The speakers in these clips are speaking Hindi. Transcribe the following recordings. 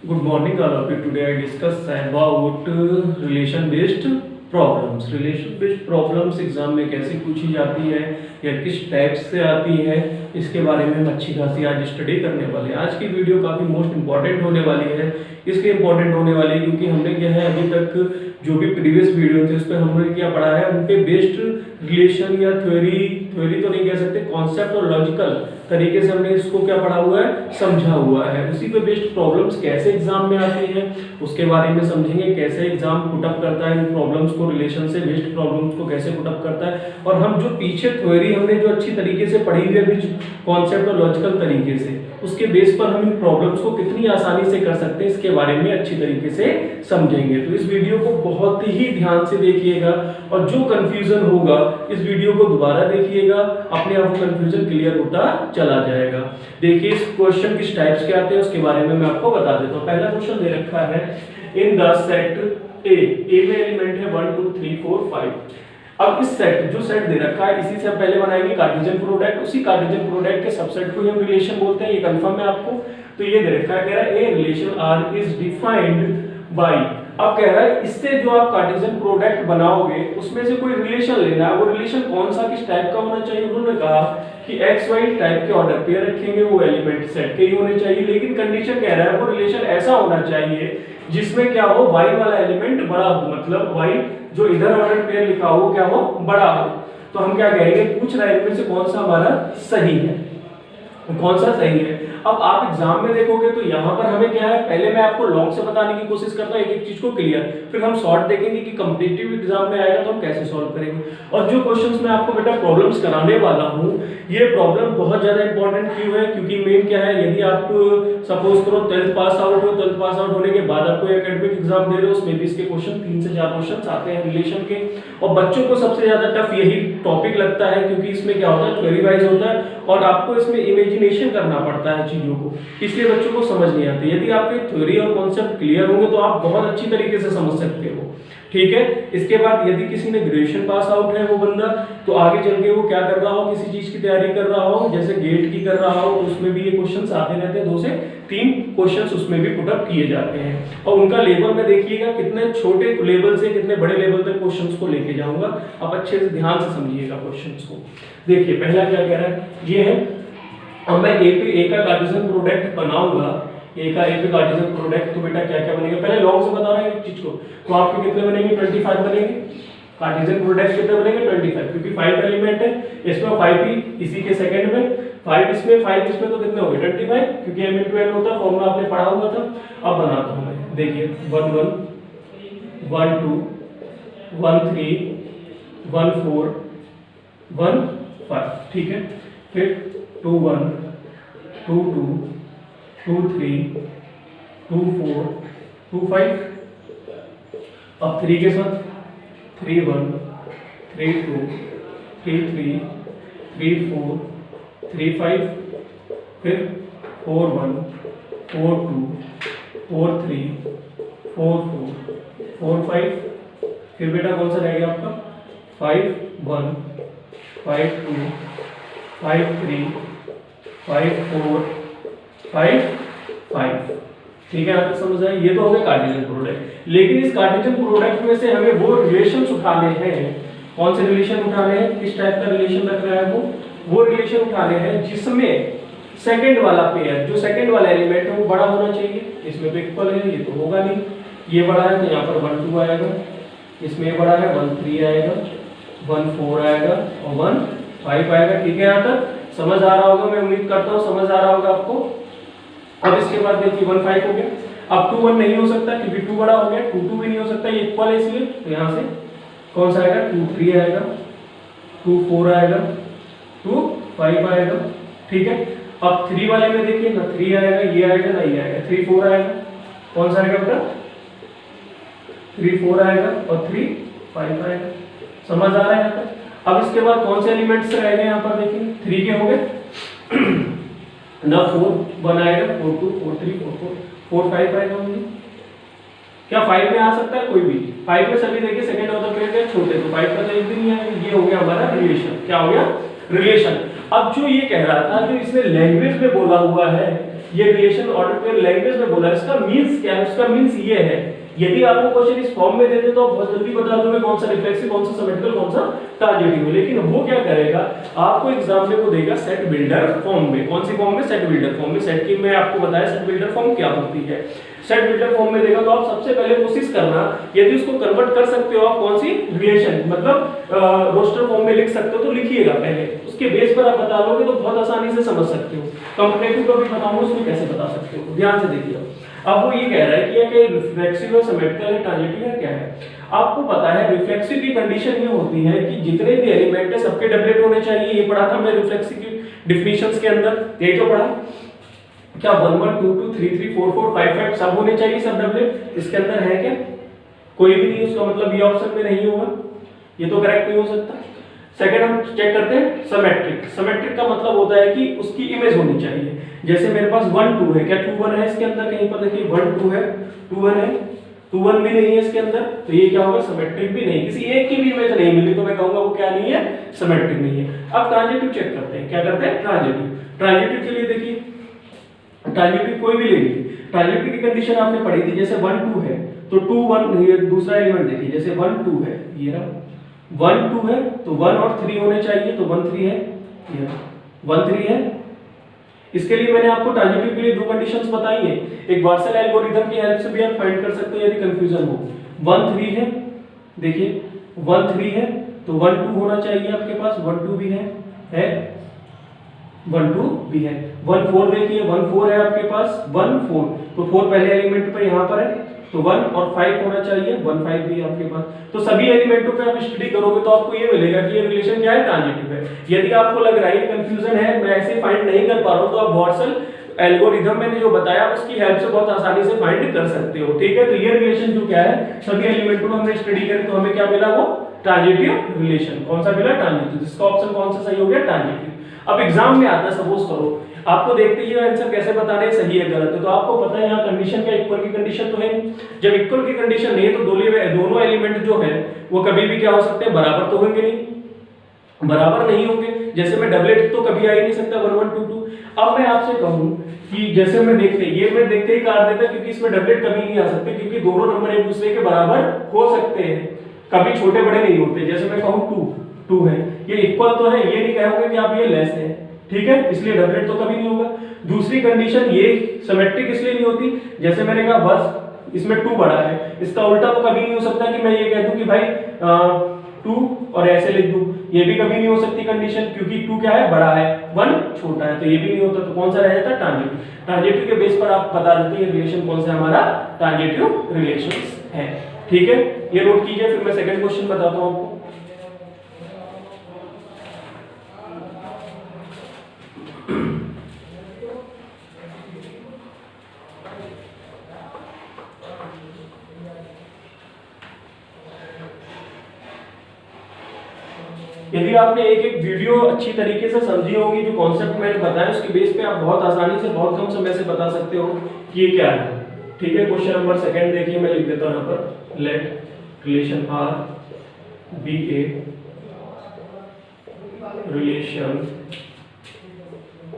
Good morning, all of you. Today I discuss about relation based problems. Relation based problems exam में कैसे पूछी जाती है या किस टाइप से आती है, इसके बारे में हम अच्छी खासी आज स्टडी करने वाले हैं। आज की वीडियो काफ़ी मोस्ट इंपॉर्टेंट होने वाली है। इसलिए इंपॉर्टेंट होने वाली है क्योंकि हमने क्या है अभी तक जो भी प्रीवियस वीडियो थे उस पर हमने क्या पढ़ा है, उन पे बेस्ड रिलेशन या थ्योरी तो नहीं कह सकते, कॉन्सेप्ट और लॉजिकल तरीके से हमने इसको क्या पढ़ा हुआ है, समझा हुआ है। उसी पे बेस्ड प्रॉब्लम्स कैसे एग्जाम में आती हैं उसके बारे में समझेंगे, कैसे एग्जाम पुटअप करता है इन प्रॉब्लम्स को, रिलेशन से बेस्ड प्रॉब्लम्स को कैसे पुटअप करता है, और हम जो पीछे थ्योरी हमने जो अच्छी तरीके से पढ़ी हुई है कॉन्सेप्ट और लॉजिकल तरीके से, उसके बेस पर हम इन प्रॉब्लम्स को कितनी आसानी से कर सकते हैं इसके बारे में अच्छी तरीके से समझेंगे। तो इस वीडियो को बहुत ही ध्यान से देखिएगा और जो कंफ्यूजन होगा इस वीडियो को दोबारा देखिएगा, अपने आप को कंफ्यूजन क्लियर होता चला जाएगा। देखिए इस क्वेश्चन किस टाइप्स के आते हैं उसके बारे में मैं आपको बता देता हूँ। पहला क्वेश्चन दे रखा है इन द सेट ए में एलिमेंट है 1 2 3 4 5। अब इस सेट जो सेट दे रखा है इसी से हम पहले बनाएंगे कार्टेशियन प्रोडक्ट, उसी कार्टेशियन प्रोडक्ट के सबसेट को हम रिलेशन बोलते हैं, ये कंफर्म है आपको। तो ये दे रखा है, कह रहा है a relation R is defined by, अब कह रहा है इससे जो आप कार्टेशियन प्रोडक्ट बनाओगे उसमें से कोई रिलेशन लेना है, वो रिलेशन कौन सा किस टाइप का होना चाहिए। उन्होंने कहा कि एक्स वाई टाइप के ऑर्डर पेयर रखेंगे, वो एलिमेंट सेट के ही होने चाहिए, लेकिन कंडीशन कह रहा है वो रिलेशन ऐसा होना चाहिए जिसमें क्या हो, y वाला एलिमेंट बड़ा हो, मतलब y जो इधर ऑर्डर पेयर लिखा हो क्या हो, बड़ा हो। तो हम क्या कहेंगे, पूछ रहा है इनमें से कौन सा हमारा सही है, कौन सा सही है। अब आप एग्जाम में देखोगे तो यहाँ पर हमें क्या है, पहले मैं आपको लॉन्ग से बताने की कोशिश करता हूँ एक एक चीज को क्लियर, फिर हम शॉर्ट देखेंगे कि कॉम्पिटिटिव एग्जाम में आएगा तो हम कैसे सॉल्व करेंगे। और जो क्वेश्चंस मैं आपको बेटा प्रॉब्लम्स कराने वाला हूँ, ये प्रॉब्लम बहुत ज्यादा इंपॉर्टेंट क्यों है, क्योंकि मेन क्या है, यदि आप सपोज करो 12th पास आउट हो, 12th पास आउट होने के बाद आप कोई एकेडमिक एग्जाम दे रहे हो, उसमें भी इसके क्वेश्चन 3 से 4 क्वेश्चन आते हैं रिलेशन के, और बच्चों को सबसे ज्यादा टफ यही टॉपिक लगता है क्योंकि इसमें क्या होता है, थ्योरी वाइज होता है और आपको इसमें इमेजिनेशन करना पड़ता है चीजों को, इसलिए बच्चों को समझ नहीं आती। यदि आपके थ्योरी और कॉन्सेप्ट क्लियर होंगे तो आप बहुत अच्छी तरीके से समझ सकते हो, ठीक है। इसके बाद यदि किसी ने ग्रेजुएशन पास आउट है वो बंदा, तो आगे चल के वो क्या कर रहा हो, किसी चीज की तैयारी कर रहा हो, जैसे गेट की कर रहा हो, तो उसमें भी ये क्वेश्चंस आते रहते हैं, 2 से 3 क्वेश्चंस उसमें भी पुट अप किए जाते हैं। और उनका लेवल में देखिएगा कितने छोटे लेवल से कितने बड़े लेवल तक क्वेश्चंस को लेके जाऊंगा, आप अच्छे से ध्यान से समझिएगा क्वेश्चंस को। देखिए पहला क्या कह रहा है, ये है, अब मैं ए का कार्टेशियन प्रोडक्ट बनाऊंगा, ए का कार्टेशियन प्रोडक्ट, तो बेटा क्या क्या बनेगा, पहले लॉन्ग से बता रहा है एक चीज को, तो आपके कितने बनेंगे, 25 बनेंगे। कार्टेशियन प्रोडक्ट कितने बनेंगे, 25, क्योंकि 5 एलिमेंट है, इसमें 5 ही इसी के सेकंड में, 5 इसमें तो कितने हो गए 25, क्योंकि m into n होता है, फॉर्मूला आपने पढ़ा हुआ था। अब बनाता हूं मैं, देखिए 1 1 1 2 1 3 1 4 1 5, ठीक है। फिर 2 1 2 2 2 3 2 4 2 5, अब 3 के साथ 3 1 3 2 3 3 3 4 3 5, फिर 4 1 4 2 4 3 4 4 4 5, फिर बेटा कौन सा रहेगा आपका, 5 1 5 2 5 3 5 4 5 5, ठीक है। आपको समझ आया, ये तो हो गया कार्टेशियन प्रोडक्ट। लेकिन इस कार्टेशियन प्रोडक्ट में से हमें वो रिलेशंस उठाने हैं, कौन से रिलेशन उठाने हैं, किस टाइप का रिलेशन रख रहा है वो रिलेशन उठाने हैं जिसमें सेकंड वाला पेयर, जो सेकंड वाला एलिमेंट है वो बड़ा होना चाहिए। इसमें तो इक्वल है, ये तो होगा नहीं, ये बड़ा है तो यहाँ पर 1 2 आएगा, इसमें बड़ा है 1 3 आएगा, 1 4 आएगा और 1 5 आएगा, ठीक है। यहाँ तक समझ आ रहा होगा, मैं उम्मीद करता हूँ समझ आ रहा होगा आपको। अब इसके बाद देखिए 1 5 हो गया, अब 2 1 नहीं हो सकता क्योंकि 2 बड़ा हो गया, 2 2 भी नहीं हो सकता, ये इक्वल है इसलिए, तो यहाँ से कौन सा आएगा, 2 3 आएगा, 2 4 आएगा, 2 5 आएगा, ठीक है। अब 3 वाले में देखिए ना 3 आएगा, ये आएगा ना ये आएगा, 3 4 आएगा, कौन सा आएगा बेटा, 3 4 आएगा और 3 5 आएगा, समझ आ रहा है यहाँ पर। अब इसके बाद कौन से एलिमेंट्स रह गए यहाँ पर देखिए, 3 के हो गए ना, 4 1 आएगा, 4 2 4 3 4 4 4 5 आएगा, क्या 5 में आ सकता है कोई भी, 5 में सभी देखिए सेकंड ऑर्डर पेयर के छोटे, तो 5 का तो एक भी नहीं आएगा। ये हो गया हमारा रिलेशन, क्या हो गया, रिलेशन। अब जो ये कह रहा था, जो इसने लैंग्वेज में बोला हुआ है ये रिलेशन ऑर्डर पेयर लैंग्वेज में बोला है, इसका मींस क्या है, उसका मींस ये है, यदि आपको क्वेश्चन इस फॉर्म में देते तो आप बहुत जल्दी बता दोगे कौन सा रिफ्लेक्सिव, कौन सा सिमेट्रिकल, कौन सा ट्रांजिटिव है। लेकिन वो क्या करेगा, आपको एग्जाम में वो देगा सेट बिल्डर फॉर्म में। कौन सी फॉर्म में, सेट बिल्डर फॉर्म में। सेट की मैं आपको बताया सेट बिल्डर फॉर्म क्या होती है। सेट बिल्डर फॉर्म में देगा तो आप सबसे पहले कोशिश करना, यदि उसको कन्वर्ट कर सकते हो आप कौन सी रिलेशन, मतलब रोस्टर फॉर्म में लिख सकते हो तो लिखिएगा पहले, उसके बेस पर आप बता लोगे तो बहुत आसानी से समझ सकते हो। कॉम्पिटेटिव का भी बताऊंगा उसमें कैसे बता सकते हो, ध्यान से देखिए। अब वो ये कह रहा है कि रिफ्लेक्सिव है, सिमेट्रिकल है, ट्रांजिटिव है, क्या है। आपको पता है रिफ्लेक्सिव की कंडीशन ये होती है कि जितने भी एलिमेंट है सबके डबलेट होने चाहिए। ये पढ़ा था हमने रिफ्लेक्सिव की डिफिनिशंस के अंदर, यही तो पढ़ा। क्या 1 1 2 2 3 3 4 4 5 5 सब होने चाहिए, सब डबलेट। इसके अंदर है क्या, कोई भी नहीं, उसका मतलब ये ऑप्शन में नहीं होगा, ये तो करेक्ट नहीं हो सकता। सेकंड हम चेक करते हैं सिमेट्रिक। सिमेट्रिक का मतलब होता है कि उसकी इमेज होनी चाहिए। जैसे मेरे पास 1 2 है, क्या 2 1 है इसके अंदर, कहीं पर देखिए 1 2 है, 2 1 है, 2 1 भी नहीं है इसके अंदर, तो ये क्या होगा, सिमेट्रिक भी नहीं। किसी एक की भी इमेज नहीं मिली तो मैं कहूंगा वो क्या नहीं है, सिमेट्रिक नहीं है। अब ट्रांजिटिव चेक करते हैं, क्या करते हैं, ट्रांजिटिव। ट्रांजिटिव के लिए देखिए, ट्रांजिटिव कोई भी ले लीजिए। ट्रांजिटिव की कंडीशन आपने पढ़ी थी, जैसे 1 2 है तो 2 1, ये दूसरा एलिमेंट देखिए, जैसे 1 2 है, ये रहा 1 2 है तो 1 और 3 होने चाहिए, तो 1 3 है, ये 1 3 है। इसके लिए मैंने आपको ट्रांजिटिव के लिए दो कंडीशंस बताई है। एक वाटसन एल्गोरिथम की हेल्प से भी आप फाइंड कर सकते हो यदि कंफ्यूजन हो। 1 3 है, देखिए 1 3 है तो 1 2 होना चाहिए आपके पास, 1 2 भी है 1 2 भी है। 1 4 देखिए 1 4 है आपके पास, 1 4 तो 4 पहले एलिमेंट पर यहाँ पर है तो 1 और 5 होना चाहिए, 1 5 भी है आपके पास। तो सभी एलिमेंटों पे आप स्टडी करोगे तो आपको ये मिलेगा कि ये रिलेशन क्या है, ट्रांजिटिव है। यदि आपको लग रहा है ये कंफ्यूजन है, मैं ऐसे फाइंड नहीं कर पा रहा हूं, तो आप वाटसन एल्गोरिथम मैंने जो बताया उसकी हेल्प से बहुत आसानी से फाइंड कर सकते हो, ठीक है। तो ये रिलेशन जो क्या है, सभी एलिमेंटों में हमने स्टडी करें तो हमें क्या मिला, वो ट्रांजिटिव रिलेशन। कौन सा मिला, ट्रांजिटिव। जिसका ऑप्शन कौन सा सही हो गया, ट्रांजिटिव। अब एग्जाम में आता है, सपोज करो आपको देखते ही आंसर कैसे बताने हैं सही है गलत है, तो आपको पता है यहाँ कंडीशन क्या, इक्वल की कंडीशन तो है नहीं। जब इक्वल की कंडीशन नहीं है तो दोनों एलिमेंट जो है वो कभी भी क्या हो सकते हैं, बराबर तो होंगे नहीं, बराबर नहीं होंगे। जैसे मैं डबलेट तो कभी आ ही नहीं सकता 1 1 2 2। अब मैं आपसे कहूं कि जैसे मैं देखते ही काट देता, क्योंकि इसमें डबलेट कभी नहीं आ सकते, क्योंकि दोनों नंबर एक दूसरे के बराबर हो सकते हैं, कभी छोटे बड़े नहीं होते। जैसे मैं कहूं 2 2 है, ये इक्वल तो है, ये नहीं कहोगे कि आप ये लेस है, ठीक है, इसलिए डबलेट तो कभी नहीं होगा। दूसरी कंडीशन ये सिमेट्रिक इसलिए नहीं होती, जैसे मैंने कहा बस इसमें 2 बड़ा है, इसका उल्टा तो कभी नहीं हो सकता कि मैं ये कह दूं कि भाई 2 और ऐसे लिख दूं, ये भी कभी नहीं हो सकती कंडीशन, क्योंकि 2 क्या है, बड़ा है, 1 छोटा है, तो ये भी नहीं होता। तो कौन सा रह जाता है, ट्रांजिटिव। ट्रांजिटिव के बेस पर आप बता देते हैं रिलेशन कौन सा हमारा ट्रांजिटिव रिलेशंस है, ठीक है। ये नोट कीजिए, फिर मैं सेकंड क्वेश्चन बताता हूं आपको। यदि आपने एक एक वीडियो अच्छी तरीके से समझी होगी, जो कॉन्सेप्ट मैंने बताया उसके बेस पे आप बहुत आसानी से बहुत कम समय से बता सकते हो कि ये क्या है, ठीक है। क्वेश्चन नंबर सेकंड देखिए, मैं लिख देता हूं यहाँ पर, let relation R be a relation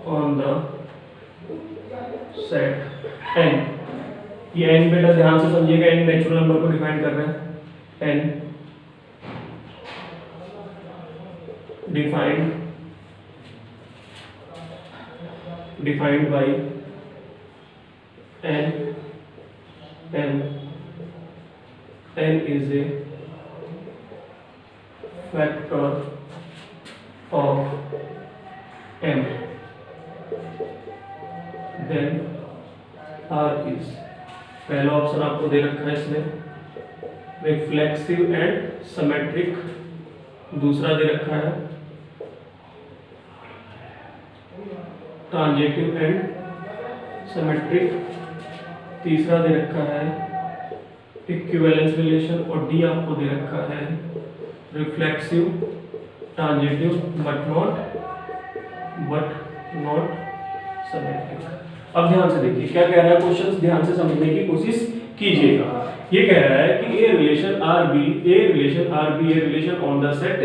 on the set N. ये एन बेटा ध्यान से समझिएगा, एन नेचुरल नंबर को डिफाइन कर रहे हैं। N defined by n is a factor of m, then r is, पहला ऑप्शन आपको दे रखा है इसमें रिफ्लेक्सिव एंड सिमेट्रिक, दूसरा दे रखा है ट्रांजिटिव एंड सिमेट्रिक, तीसरा दे रखा है इक्विवेलेंस रिलेशन, और डी आपको दे रखा है reflexive transitive but not symmetric. अब ध्यान से देखिए क्या कह रहा है क्वेश्चन, ध्यान से समझने की कोशिश कीजिएगा। ये कह रहा है कि a relation R be a relation on the set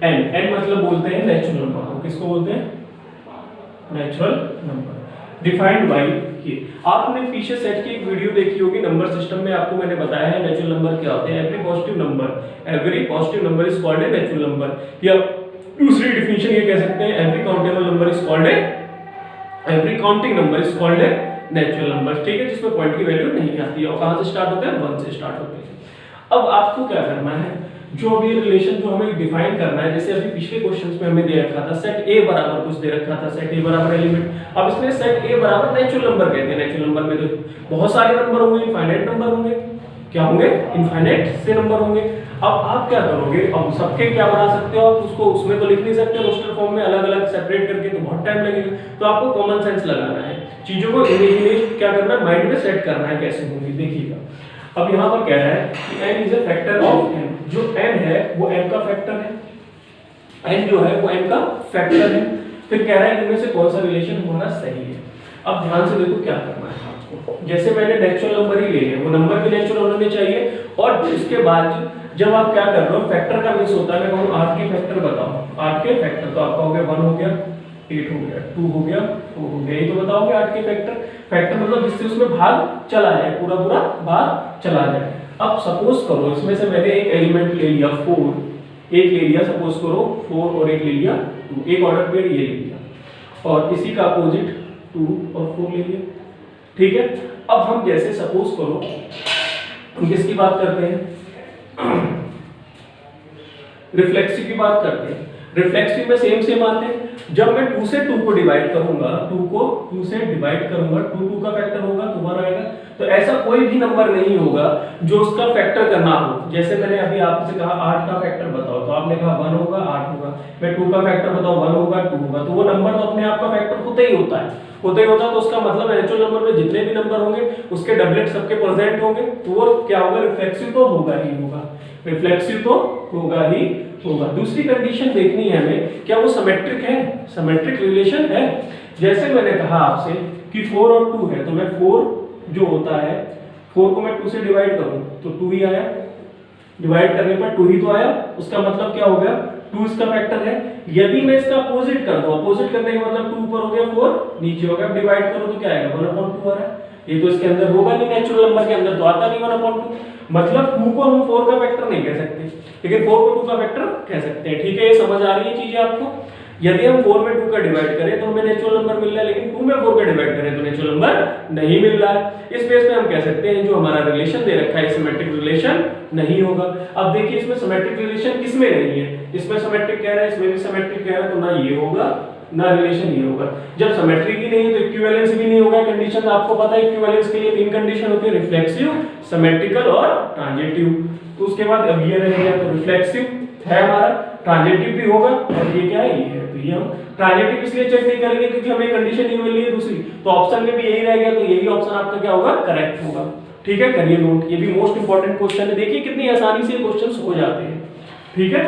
N. N मतलब बोलते हैं नेचुरल नंबर, किसको बोलते हैं, नेचुरल नंबर। डिफाइंड बाय ये। आपने पीछे सेट की एक वीडियो देखी होगी नंबर सिस्टम में, आपको मैंने बताया है नेचुरल नंबर क्या होते हैं। Every positive number is called a natural number, या दूसरी डिफिनेशन ये कह सकते हैं every countable number is called a every counting number is called a natural number, ठीक है, जिसमें पॉइंट की वैल्यू नहीं आती है। और कहां से स्टार्ट होते हैं? 1 से स्टार्ट होते हैं। अब आपको क्या करना है, जो अभी रिलेशन जो हमें डिफाइन करना है, जैसे अभी पिछले क्वेश्चंस में हमें दे रखा था सेट ए बराबर कुछ दे रखा था, सेट ए बराबर एलिमेंट। अब इसमें सेट ए बराबर नेचुरल नंबर कहते हैं। नेचुरल नंबर में तो बहुत सारे नंबर होंगे, इनफाइनाइट नंबर होंगे। क्या होंगे? इनफाइनाइट से नंबर होंगे। अब आप क्या करोगे, अब सबके क्या बना सकते हो आप, उसको उसमें तो लिख नहीं सकते रोस्टर फॉर्म में अलग अलग सेपरेट करके, तो बहुत टाइम लगेगा। तो आपको कॉमन सेंस लगाना है, चीजों को इमेजिनेट क्या करना है, माइंड में सेट करना है कैसे होंगी। देखिएगा अब यहाँ पर कह रहा है कि n is a factor of n, जो n है वो m का फैक्टर है, n जो है वो m का फैक्टर है। फिर कह रहा है इनमें से कौन सा रिलेशन हमारा सही है। अब ध्यान से देखो क्या करना है आपको, जैसे मैंने नेचुरल नंबर ही ले लिया, वो नंबर भी नेचुरल होने चाहिए। और उसके बाद जब आप क्या कर रहे हो, फैक्टर का मींस होता है, मैं कहूँ 8 के फैक्टर बताओ, 8 के फैक्टर, तो आपका हो गया 1 हो गया, 8 हो गया, 2 हो गया, 4 हो गया, यही तो बताओगे 8 के फैक्टर। फैक्टर मतलब जिससे उसमें भाग चला जाए, पूरा पूरा भाग चला जाए। अब सपोज करो इसमें से मैंने एक एलिमेंट ले लिया 4, एक ले लिया, सपोज करो 4 और एक ले लिया 2, एक ऑर्डर पेयर ये ले लिया, और इसी का अपोजिट 2 और 4 ले लिया, ठीक है। अब हम जैसे सपोज करो हम किसकी बात करते हैं, रिफ्लेक्सिव की बात करते हैं। रिफ्लेक्सिव में सेम आते हैं। जब मैं 2 से 2 को डिवाइड करूंगा, 2 को 2 से डिवाइड करूंगा, 2 का फैक्टर होगा तो 1 आएगा। तो ऐसा कोई भी नंबर नहीं होगा जो उसका फैक्टर करना हो। जैसे मैंने अभी आपसे कहा 8 का फैक्टर बताओ, तो आपने कहा 1 होगा, 8 होगा। मैं 2 का फैक्टर बताओ, 1 होगा, 2 होगा। तो वो नंबर तो अपने आप का फैक्टर होता ही होता है, तो उसका मतलब नेचुरल नंबर में जितने भी नंबर होंगे उसके डबलेट सबके प्रेजेंट होंगे, तो वो क्या होगा, रिफ्लेक्सिव तो होगा ही होगा, रिफ्लेक्सिव तो होगा ही होगा। दूसरी कंडीशन देखनी है हमें, क्या वो सिमेट्रिक है, सिमेट्रिक रिलेशन है। जैसे मैंने कहा आपसे कि 4 और 2 है, तो मैं 4 जो होता है, 4 को मैं 2 से डिवाइड करूं तो 2 ही आया, डिवाइड करने पर 2 ही तो आया, उसका मतलब क्या हो गया, 2 इसका फैक्टर है। यदि मैं इसका अपोजिट कर दूं, अपोजिट करने का मतलब 2 ऊपर हो गया, 4 नीचे हो गया, डिवाइड करो तो क्या आएगा, 1/2 आ रहा है। ये तो इसके अंदर होगा नहीं, नेचुरल नंबर के अंदर तो आता नहीं 1/2, मतलब 2 को हम 4 का फैक्टर नहीं कह सकते, लेकिन 4 को 2 का फैक्टर कह सकते हैं, ठीक है। ये समझ आ रही है चीजें आपको। यदि हम 4 में 2 का डिवाइड करें तो हमें नेचुरल नंबर मिल रहा है, लेकिन 2 में 4 का डिवाइड करें तो नेचुरल नंबर नहीं मिल रहा है। इस बेस पे हम कह सकते हैं जो हमारा रिलेशन दे रखा है सिमेट्रिक रिलेशन नहीं होगा। अब देखिए इसमें सिमेट्रिक रिलेशन किसमें नहीं है, इसमें सिमेट्रिक कह रहा है, इसमें भी सिमेट्रिक कह रहा है, तो ना ये होगा ना रिलेशन ये होगा। जब सिमेट्रिक ही नहीं है तो इक्विवेलेंस भी नहीं होगा। कंडीशन आपको पता है इक्विवेलेंस के लिए 3 कंडीशन होती है, रिफ्लेक्सिव, सिमेट्रिकल और ट्रांजिटिव। तो उसके बाद अब ये रह गया, तो रिफ्लेक्सिव है हमारा, ट्रांजिटिव भी होगा, और ये क्या है, ये है। तो ये हम ट्रांजिटिव इसलिए चेक नहीं करेंगे क्योंकि हमें कंडीशन नहीं मिल रही है दूसरी, तो ऑप्शन में भी यही रह गया, तो यही ऑप्शन आपका क्या होगा, करेक्ट होगा, ठीक है। करिए नोट, ये भी मोस्ट इंपॉर्टेंट क्वेश्चन है। देखिए कितनी आसानी से क्वेश्चंस हो जाते हैं, ठीक है।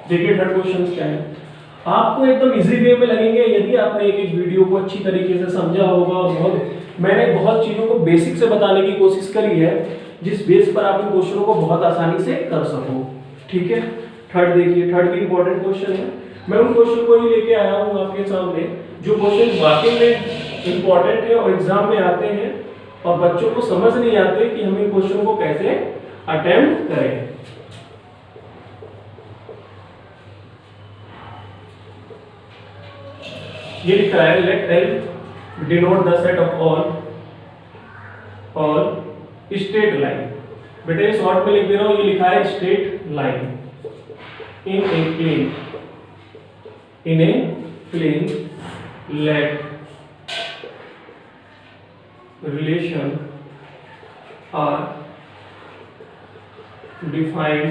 देखिए थर्ड क्वेश्चन क्या है, आपको एकदम इजी वे में लगेंगे यदि आपने एक वीडियो को अच्छी तरीके से समझा होगा, और मैंने बहुत चीजों को बेसिक से बताने की कोशिश करी है, जिस बेस पर आप इन क्वेश्चनों को बहुत आसानी से कर सको, ठीक है। थर्ड देखिए, थर्ड भी इंपॉर्टेंट क्वेश्चन है। मैं उन क्वेश्चन को ही लेके आया हूँ आपके सामने जो क्वेश्चन वाकई में इंपॉर्टेंट है और एग्जाम में आते हैं, और बच्चों को समझ नहीं आते कि हम इन क्वेश्चन को कैसे अटेम्प्ट करें। ये लिखा है let L denote the set of all straight line. बेटा ये शॉर्ट में लिख दे रहा हूं, ये लिखा है straight line in a plane let relation R defined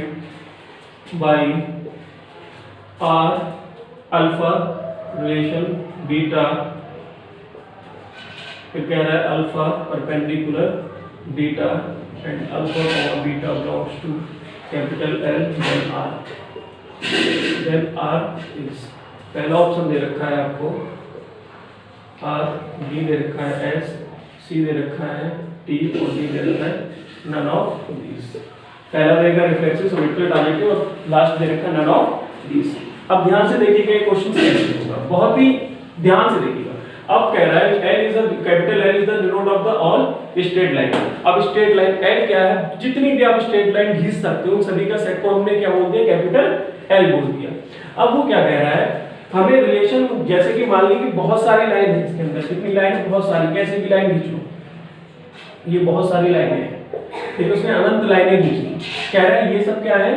by R alpha relation beta, फिर कह रहा है alpha perpendicular beta and alpha और beta belongs to capital L then R is, पहला ऑप्शन दे रखा है आपको R, B दे रखा है S, C दे रखा है T और D दे रखा है नन ऑफ दीस। पहला रहेगा रिफ्लेक्सिव, सिमेट्रिक, ट्रांजिटिव, और लास्ट दे रखा है नन ऑफ दीस। अब ध्यान से देखिएगा ये क्वेश्चन कैसे होगा। बहुत ही ध्यान से देखिएगा। अब कह रहा है L is capital L is the node of the all straight line. अब स्ट्रेट लाइन L क्या है, जितनी भी आप स्ट्रेट लाइन खींच सकते हो उन सभी का सेट को हमने क्या बोल दिया, कैपिटल L बोल दिया। अब वो क्या कह रहा है, हमें रिलेशन, जैसे कि मान लीजिए कि बहुत सारी लाइन है इसके अंदर, कितनी लाइन है, बहुत सारी, कैसे भी लाइन खींच लो, ये बहुत सारी लाइनें हैं, ठीक है, उसमें अनंत लाइनें खींची। कह रहा है ये सब क्या है,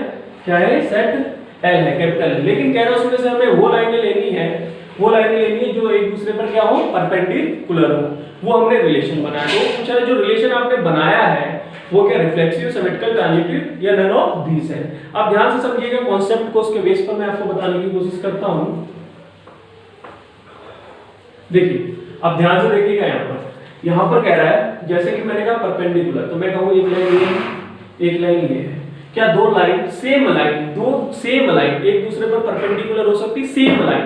क्या है, सेट L है, कैपिटल L। लेकिन कह रहा है उसमें से हमें वो लाइनें लेनी है, वो लाइनें लेनी है जो एक दूसरे पर क्या हो, परपेंडिकुलर हो। वो हमने रिलेशन बनाया। तो पूछा है जो रिलेशन आपने बनाया है वो क्या, रिफ्लेक्सिव, सिमेट्रिकल, ट्रांजिटिव या नन ऑफ दीस है। अब ध्यान से समझिएगा कॉन्सेप्ट को, उसके बेस पर मैं आपको बताने की कोशिश करता हूं। देखिए अब ध्यान से देखिएगा, यहाँ पर कह रहा है जैसे कि मैंने कहा परपेंडिकुलर, तो मैं कहूँ एक लाइन ये है, एक लाइन ये है। क्या दो लाइन, सेम लाइन, दो सेम लाइन एक दूसरे पर परपेंडिकुलर हो सकती, सेम लाइन,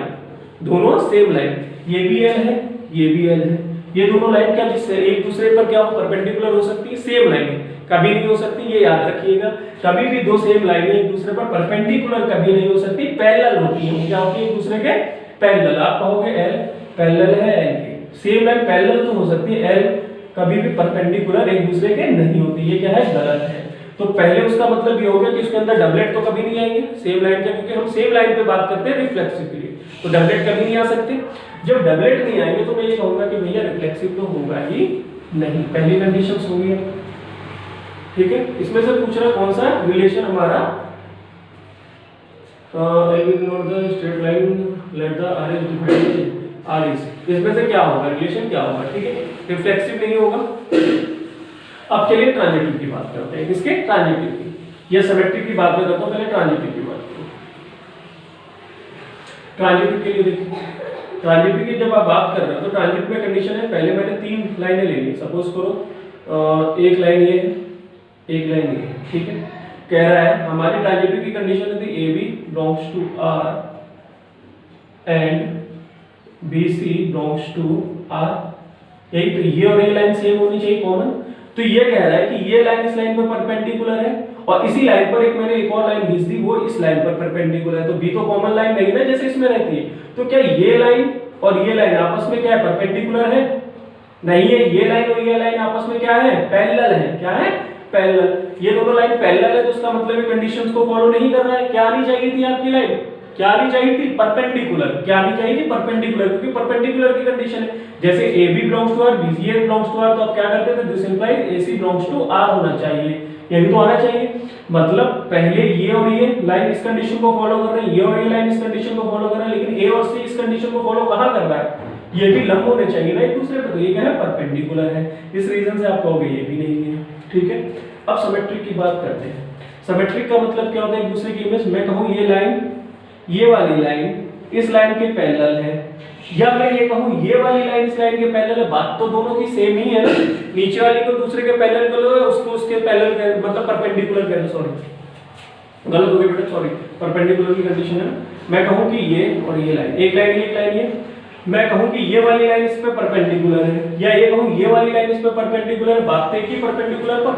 दोनों सेम लाइन, ये भी L है, ये भी L है, ये दोनों लाइन क्या जिससे एक दूसरे पर क्या हो, परपेंडिकुलर हो सकती है, सेम लाइन कभी नहीं हो सकती, ये याद रखिएगा। कभी भी दो सेम लाइनें एक दूसरे पर परपेंडिकुलर कभी नहीं हो सकती, पैरेलल होती हैं। क्या होती है, एक दूसरे के पैरेलल। आप कहोगे L पैरेलल है L के, सेम लाइन पैरेलल तो हो सकती है, L कभी भी परपेंडिकुलर एक दूसरे के नहीं होती, ये क्या है, गलत है। तो पहले उसका मतलब ये हो गया कि इसके अंदर डबलेट तो कभी नहीं आएंगे सेम लाइन के, क्योंकि हम सेम लाइन पे बात करते हैं रिफ्लेक्सिव के लिए, तो डबलेट कभी नहीं आ सकते। जब डबलेट नहीं आएंगे तो मैं ये कहूंगा कि भैया रिफ्लेक्सिव तो होगा ही नहीं, पहली कंडीशन हो गई। ठीक है, इसमें से पूछ रहा कौन सा रिलेशन हमारा, straight line let the R is defined R is, इसमें से क्या होगा, रिलेशन क्या होगा, ठीक है, रिफ्लेक्सिव नहीं होगा। अब चलिए ट्रांजिटिव की बात करते हैं, किसके, ट्रांजिटिव की, या सिमेट्रिक की बात में करता हूं, पहले ट्रांजिटिव की बात करूं। ट्रांजिटिव के लिए देखिए, ट्रांजिटिव की जब आप बात कर रहे हो तो ट्रांजिटिव में कंडीशन है, पहले मैंने तीन लाइनें ले ली, सपोज करो एक लाइन ये है, एक लाइन ये, ठीक है। कह रहा है हमारी ट्रांजिटिव की कंडीशन थी A B belongs to R and B C belongs to R, यही तो, ये और ये लाइन सेम होनी चाहिए, कॉमन। तो ये कह रहा है कि ये लाइन इस लाइन पर परपेंडिकुलर है और इसी लाइन पर मैंने एक और लाइन खींच दी, वो इस लाइन पर परपेंडिकुलर है, तो बी तो कॉमन लाइन नहीं ना जैसे इसमें रहती है। तो क्या ये लाइन और ये लाइन आपस में क्या है, परपेंडिकुलर है, नहीं है। ये लाइन और ये लाइन आपस में क्या है, पैरेलल है, क्या है, पैरेलल। ये दोनों लाइन पैरेलल है तो इसका मतलब ये कंडीशंस को फॉलो नहीं कर रहा है। क्या आनी चाहिए थी आपकी लाइन, क्या आनी चाहिए थी, परपेंडिकुलर, क्या आनी चाहिए थी, परपेंडिकुलर, क्योंकि परपेंडिकुलर की कंडीशन है। जैसे A B belongs to R, B C A belongs to R, तो आप क्या करते थे, this implies A C belongs to R होना चाहिए, यही तो आना चाहिए। मतलब पहले ये और ये लाइन इस कंडीशन को फॉलो कर रहे हैं, ये और ये लाइन इस कंडीशन को फॉलो कर रहे हैं, लेकिन ए और सी इस कंडीशन को फॉलो कहां कर रहा है, ये भी लंब होने चाहिए ना एक दूसरे पे, तो ये क्या है, परपेंडिकुलर है। इस रीजन से आप कहोगे ये भी नहीं है, ठीक है। अब सिमेट्रिक की बात करते हैं। सिमेट्रिक का मतलब क्या होता है, एक दूसरे की इमेज, मैं कहूं ये लाइन, ये वाली लाइन इस लाइन के पैरेलल है, या मैं ये कहूं ये वाली लाइन इस लाइन के पैरेलल है, बात तो दोनों की सेम ही है ना। नीचे वाली को दूसरे के पैरेलल कर लो, उसको उसके पैरेलल कर, मतलब परपेंडिकुलर कर लो, सॉरी गलत हो गया बेटा, सॉरी, परपेंडिकुलर की कंडीशन है। मैं कहूं कि ये और ये लाइन, एक लाइन एक लाइन ये, मैं कहूं कि ये वाली लाइन इस पे परपेंडिकुलर है, या ये कहूं ये वाली लाइन इस पे परपेंडिकुलर है, बात तो एक ही परपेंडिकुलर पर,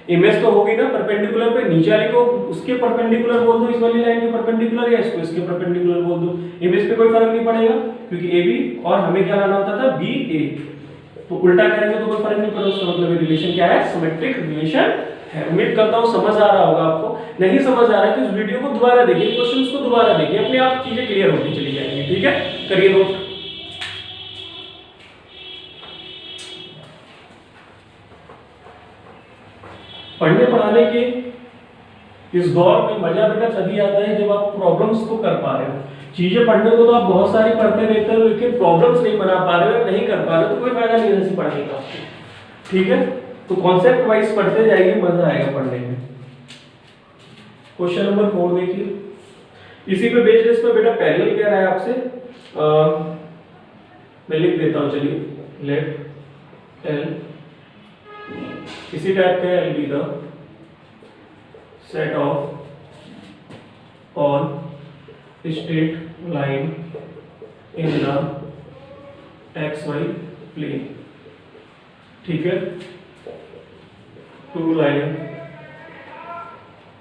इमेज तो होगी ना परपेंडिकुलर पे। नीचे वाली को उसके परपेंडिकुलर बोल दो, इस वाली लाइन के परपेंडिकुलर, या इसको इसके परपेंडिकुलर बोल दो, इमेज पे कोई फर्क नहीं पड़ेगा, क्योंकि ए बी और हमें क्या लाना होता था, बी ए, तो उल्टा करेंगे तो कोई फर्क नहीं पड़ेगा। उसका मतलब रिलेशन क्या है, सिमेट्रिक रिलेशन है। उम्मीद करता हूं समझ आ रहा होगा आपको। नहीं समझ आ रहा है तो इस वीडियो को दोबारा देखिए, क्वेश्चंस को दोबारा देखिए, अपने आप चीजें क्लियर होती चली जाएंगी, ठीक है। करिए नोट। पढ़ने पढ़ाने के इस दौर में मजा बेटा तभी आता है जब आप प्रॉब्लम्स को कर पा रहे हो। चीजें पढ़ने को तो आप बहुत सारी पढ़ते रहते हो, लेकिन प्रॉब्लम्स नहीं बना पा रहे हो, नहीं कर पा रहे हो, तो कोई फायदा नहीं है पढ़ने का, ठीक है। तो कॉन्सेप्ट वाइज पढ़ते जाइए, मजा आएगा पढ़ने में। क्वेश्चन नंबर 4 देखिए, इसी पे बेस्ड इस पे बेटा पैरेलल कह रहा है आपसे, मैं लिख देता हूं, चलिए, लेट एल इसी टाइप का L be the set of all straight line in the X Y plane, ठीक है। Two line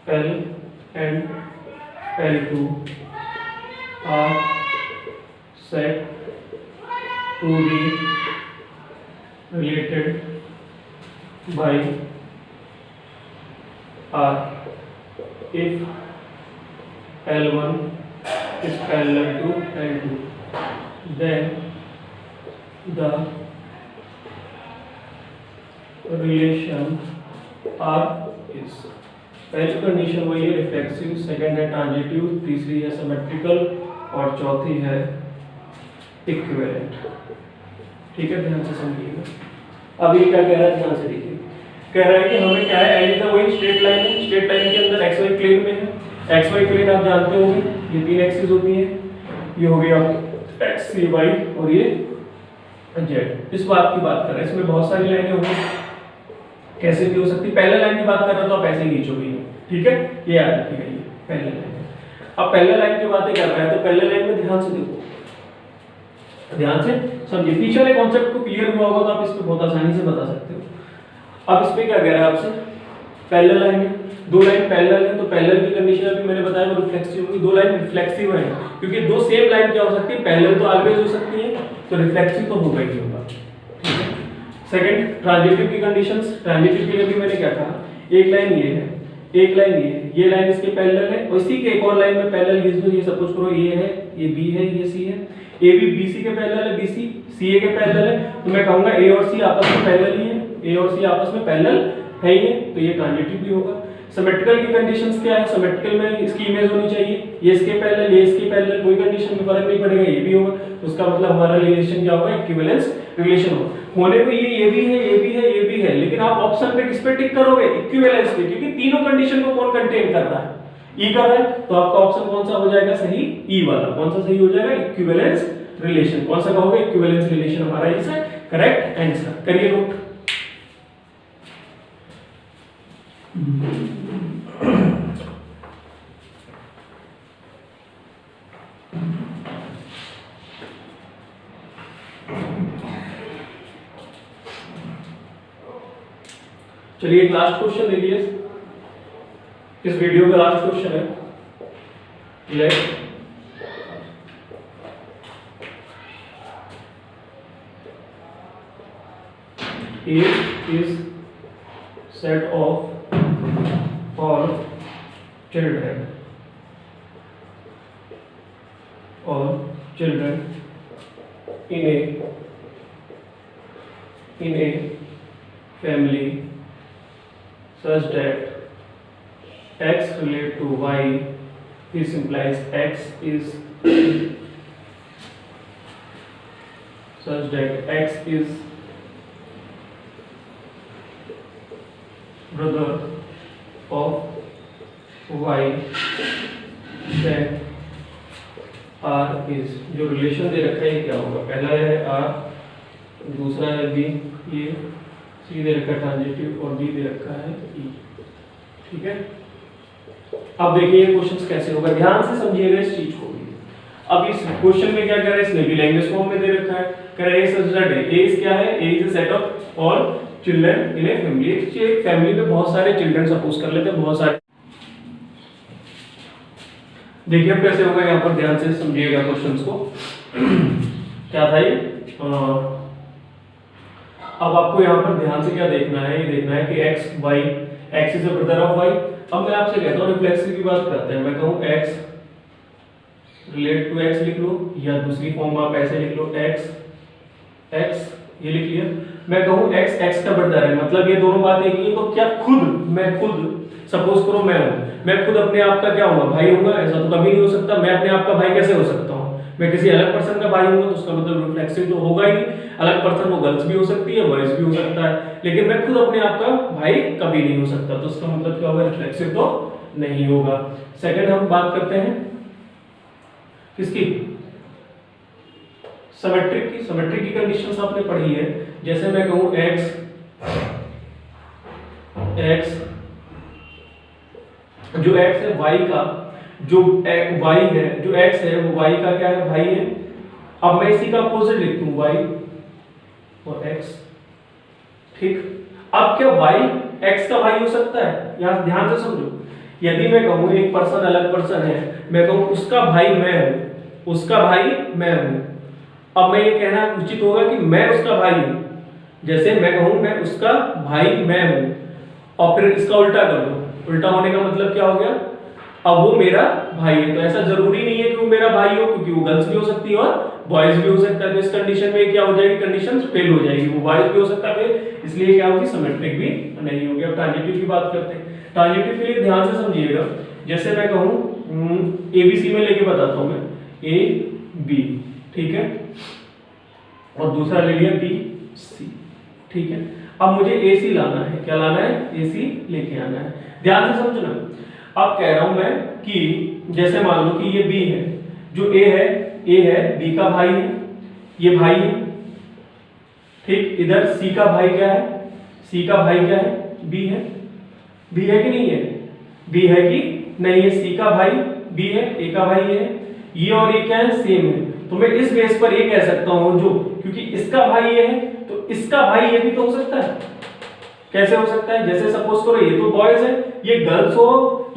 L and L2 are said to be related by R if L1 is parallel to L2, then the relation R is, पहली कंडीशन वही है रिफ्लेक्सिव, सेकंड है ट्रांजिटिव, तीसरी है सिमेट्रिकल और चौथी है इक्विवेलेंट। ठीक है, ध्यान से समझिएगा। अब ये क्या कह रहा है, ध्यान से देखिए। कह रहा है कि हमें क्या है, एल वही स्ट्रेट लाइन है, स्ट्रेट लाइन के अंदर एक्स वाई प्लेन में है। एक्स वाई प्लेन आप जानते होंगे, ये तीन एक्सिस होती हैं, ये हो गया एक्स ये वाई और ये जेड। इस बात की बात कर रहे हैं, इसमें बहुत सारी लाइनें होंगी, कैसे भी हो सकती है। पहले लाइन की बात कर रहा तो आप ऐसे ही खींचोगे, ठीक है, ये याद रखिएगा, ये पहले लाइन। अब पहले लाइन की बातें कर रहे हैं तो पहले लाइन में ध्यान से देखो, ध्यान से समझिए। पीछे वाले कॉन्सेप्ट को क्लियर हुआ होगा तो आप इस पे बहुत आसानी से बता सकते हो। अब इस पे क्या कह रहा है आपसे, पैरेलल लाइन है, दो लाइन पैरेलल है तो पैरेलल की कंडीशन अभी मैंने बताया वो रिफ्लेक्सिव होगी। दो लाइन रिफ्लेक्सिव है क्योंकि दो सेम लाइन क्या हो सकती है, पैरेलल तो ऑलवेज हो सकती है, तो रिफ्लेक्सिव तो होगा ही होगा। ठीक है, सेकंड ट्रांजिटिव की कंडीशंस। ट्रांजिटिव के लिए भी मैंने क्या कहा, एक लाइन ये है, एक लाइन ये लाइन इसके पैरेलल है और इसी के एक और लाइन में पैरेलल खींच दो। ये सपोज करो ये है, ये बी है, ये सी है, ए बी बीसी के पैरेलल है, बीसी सी ए के पैरेलल है, तो मैं कहूंगा ए और सी आपस में पैरेलल ही है, ए और सी आपस में पैरेलल है ही है, तो ये ट्रांजिटिव भी होगा। सिमेट्रिकल की कंडीशंस क्या है, सिमेट्रिकल में इसकी इमेज होनी चाहिए, ये इसके पैरेलल, ये इसके पैरेलल, कोई कंडीशन में फर्क नहीं पड़ेगा, ये भी होगा, तो उसका मतलब हमारा रिलेशन क्या होगा, इक्विवेलेंस रिलेशन होगा। होने को ये भी है, ये भी है, ये भी है, लेकिन आप ऑप्शन पे किस पे टिक करोगे, इक्विवेलेंस पे, क्योंकि तीनों कंडीशन को कौन कंटेन कर रहा है, ई कर रहा है, तो आपका ऑप्शन कौन सा हो जाएगा सही, ई वाला। कौन सा सही हो जाएगा, इक्विवेलेंस रिलेशन। कौन सा कहोगे, इक्विवेलेंस रिलेशन हमारा इसका करेक्ट आंसर। करिए नोट। चलिए एक लास्ट क्वेश्चन देखिए, इस वीडियो का लास्ट क्वेश्चन है। Let A is set of all children in a family such that x relate to y. This implies x is such that x is brother of y, then r is, जो रिलेशन दे रखा है क्या होगा, पहला है r, दूसरा है b, ये c दे रखा है ट्रांजिटिव और d दे रखा है e। ठीक है, अब देखिए ये क्वेश्चंस कैसे होगा, ध्यान से समझिएगा इस चीज को भी। अब इस क्वेश्चन में क्या कर रहा है, इसने भी लैंग्वेज फॉर्म में दे रखा है, कह रहा है सच दैट a इज क्या है, a is a set of all children in a family. एक फैमिली में बहुत सारे चिल्ड्रन सपोज कर लेते हैं, बहुत सारे। देखिए अब कैसे होगा, यहाँ पर ध्यान से समझिएगा क्वेश्चंस को। क्या था ये, अब आपको यहाँ पर ध्यान से क्या देखना है, ये देखना है कि x y, x is a brother of y। अब मैं आपसे कहता हूँ रिफ्लेक्सिव की बात करते हैं, मैं कहूँ x रिलेट टू x लिख लो, या दूसरी फॉर्म आप ऐसे लिख लो x ये लिख लिया। मैं कहूँ x x का ब्रदर है, मतलब ये दोनों बातें एक ही, तो क्या मैं खुद सपोज करो मैं खुद अपने आप का क्या होगा, भाई होगा, ऐसा तो कभी नहीं हो सकता। मैं अपने आप का भाई कैसे हो सकता हूँ, मैं किसी अलग पर्सन का भाई हूँ, तो उसका मतलब रिफ्लेक्सिव तो होगा ही नहीं। अलग पर्सन वो गर्ल्स भी हो सकती है, बॉयज भी हो सकता है, लेकिन मैं खुद अपने आप का भाई कभी नहीं हो सकता, तो उसका मतलब क्या होगा, रिफ्लेक्सिव तो नहीं होगा। सेकंड हम बात करते हैं किसकी, सिमेट्रिक की। सिमेट्रिक की कंडीशंस आपने पढ़ी है, जैसे मैं कहूं x जो x है y का, जो y है, जो x है वो y का क्या है, भाई है। अब मैं इसी का अपोजिट लिख दूं y और x, ठीक। अब क्या y x का भाई हो सकता है, यहां ध्यान से समझो। यदि मैं कहूं एक पर्सन अलग पर्सन है, मैं कहूं उसका भाई मैं हूं, उसका भाई मैं हूं, अब मैं ये कहना उचित होगा कि मैं उसका भाई हूं, जैसे मैं कहूं मैं उसका भाई मैं हूं, और फिर इसका उल्टा कर दो, उल्टा होने का मतलब क्या हो गया, अब वो मेरा भाई है। तो ऐसा जरूरी नहीं है कि वो मेरा भाई हो, क्योंकि वो गर्ल्स भी हो सकती है और बॉयज भी हो सकता है। तो इस कंडीशन में क्या हो जाएगी, कंडीशन फेल हो जाएगी, वो बॉयज भी हो सकता है फिर, इसलिए क्या होगी, सिमेट्रिक भी नहीं होगी। अब ट्रांजिटिव की बात करते हैं। ट्रांजिटिव के लिए ध्यान से समझिएगा, जैसे मैं कहूं एबीसी में लेके बताता हूं मैं, ए बी, ठीक है, और दूसरा ले लिया बी सी, ठीक है। अब मुझे ए सी लाना है, क्या लाना है, ए सी लेके आना है। ध्यान से समझना, अब कह रहा हूं मैं कि जैसे मान लो कि ये बी है, जो ए है बी का भाई है, ये भाई है, ठीक। इधर सी का भाई क्या है, सी का भाई क्या है, बी है, बी है कि नहीं है, बी है कि नहीं है, सी का भाई बी है, ए का भाई है, ये और ये क्या है, सेम है। तो मैं इस बेस पर ये कह सकता हूं, जो क्योंकि इसका भाई ये है तो इसका भाई ये भी तो हो सकता है। कैसे हो सकता है, जैसे सपोज करो ये तो बॉयज है, ये गर्ल्स हो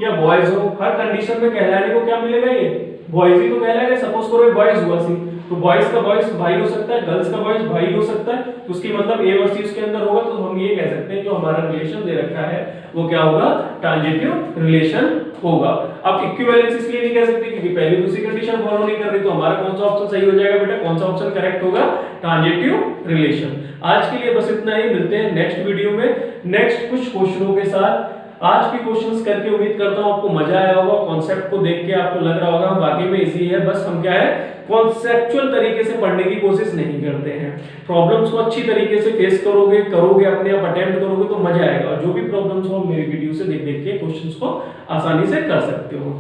या बॉयज हो, हर कंडीशन में कहलाने को क्या मिलेगा, ये बॉयज ही तो कहलाएगा। सपोज करो ये बॉयज हुआ सी, तो बॉयज का बॉयज भाई हो सकता है, गर्ल्स का बॉयज भाई हो सकता है, तो उसकी मतलब ए और सी उसके अंदर होगा। तो हम ये कह सकते हैं जो हमारा रिलेशन दे रखा है वो क्या होगा, ट्रांजिटिव रिलेशन होगा। अब इक्विवेलेंस इसलिए नहीं कह सकते क्योंकि पहली दूसरी कंडीशन फॉलो नहीं कर रही, तो हमारा कौन सा ऑप्शन सही हो जाएगा बेटा, कौन सा ऑप्शन करेक्ट होगा, ट्रांजिटिव रिलेशन। आज के लिए बस इतना ही, मिलते हैं नेक्स्ट वीडियो में नेक्स्ट कुछ क्वेश्चनों के साथ। आज के क्वेश्चंस करके उम्मीद करता हूं आपको मजा आया होगा, कॉन्सेप्ट को देख के आपको लग रहा होगा वाकई में इजी है, बस हम क्या है कॉन्सेप्चुअल तरीके से पढ़ने की कोशिश नहीं करते हैं। प्रॉब्लम्स को अच्छी तरीके से फेस करोगे अपने आप अटेम्प्ट करोगे तो मजा आएगा, और जो भी प्रॉब्लम्स हो मेरी वीडियो से देख देख के क्वेश्चंस को आसानी से कर सकते हो।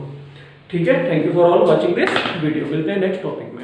ठीक है, thank you for all watching this video, मिलते हैं नेक्स्ट टॉपिक में।